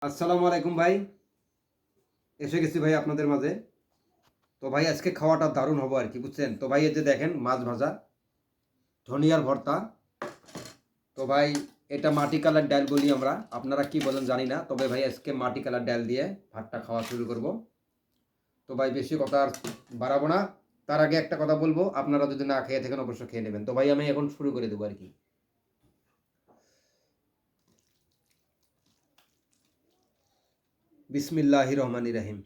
আসসালামু আলাইকুম ভাই। এসে গেছি ভাই আপনাদের মাঝে। তো ভাই আজকে খাওয়াটা দারুণ হবে আর কি, বুঝছেন? তো ভাই এই যে দেখেন মাছ ভাজা, ধনিয়ার ভর্তা। তো ভাই এটা মাটি কালার ডাল বলি আমরা, আপনারা কি বলেন জানি না। তবে ভাই আজকে মাটি কালার ডাল দিয়ে ভাতটা খাওয়া শুরু করব। তো ভাই বেশি কথা আর বাড়াবো না। তার আগে একটা কথা বলবো, আপনারা যদি না খেয়ে থাকেন অবশ্যই খেয়ে নেবেন। তো ভাই আমি এখন শুরু করে দেবো আর কি। বিসমিল্লাহির রহমানির রহিম।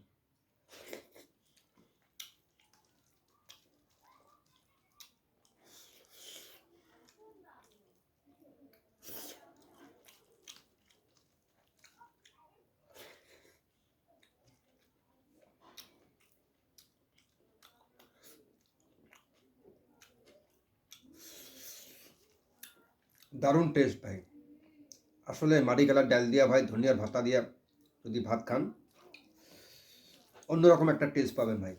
দারুণ টেস্ট ভাই। আসলে মাটি কালার ডাল দিয়া ভাই ধনিয়ার ভাতা দিয়া যদি ভাত খান, অন্যরকম একটা টেস্ট পাবেন ভাই।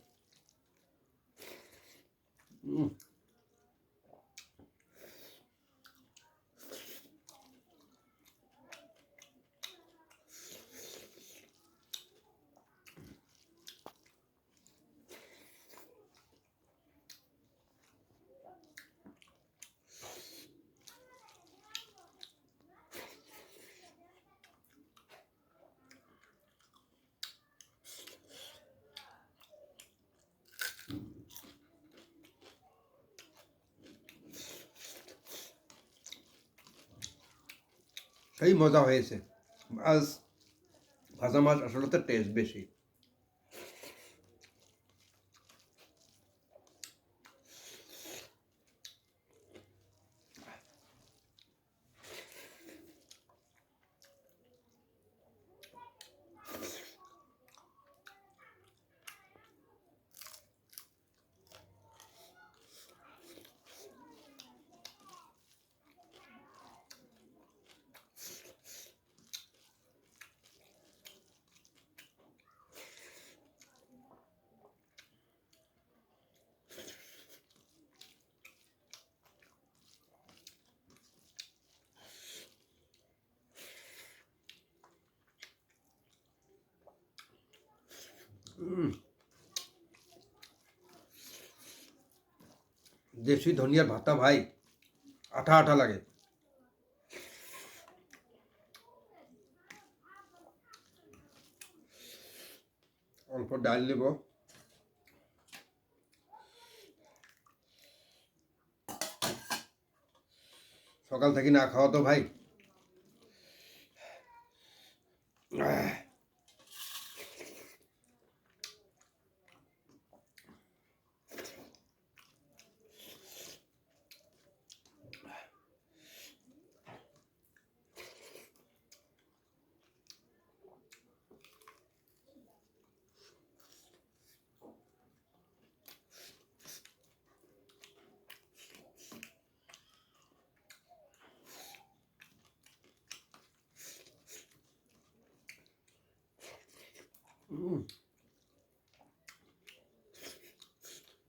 সেই মজা হয়েছে। আজ ভাজা মাছ আসলে তো টেস্ট বেশি। দেশি ধনিয়ার ভাতা ভাই, আঠা আঠা লাগে। অল্প ডাল নেব। সকাল থেকে না খাওয়া তো ভাই।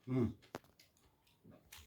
হুম।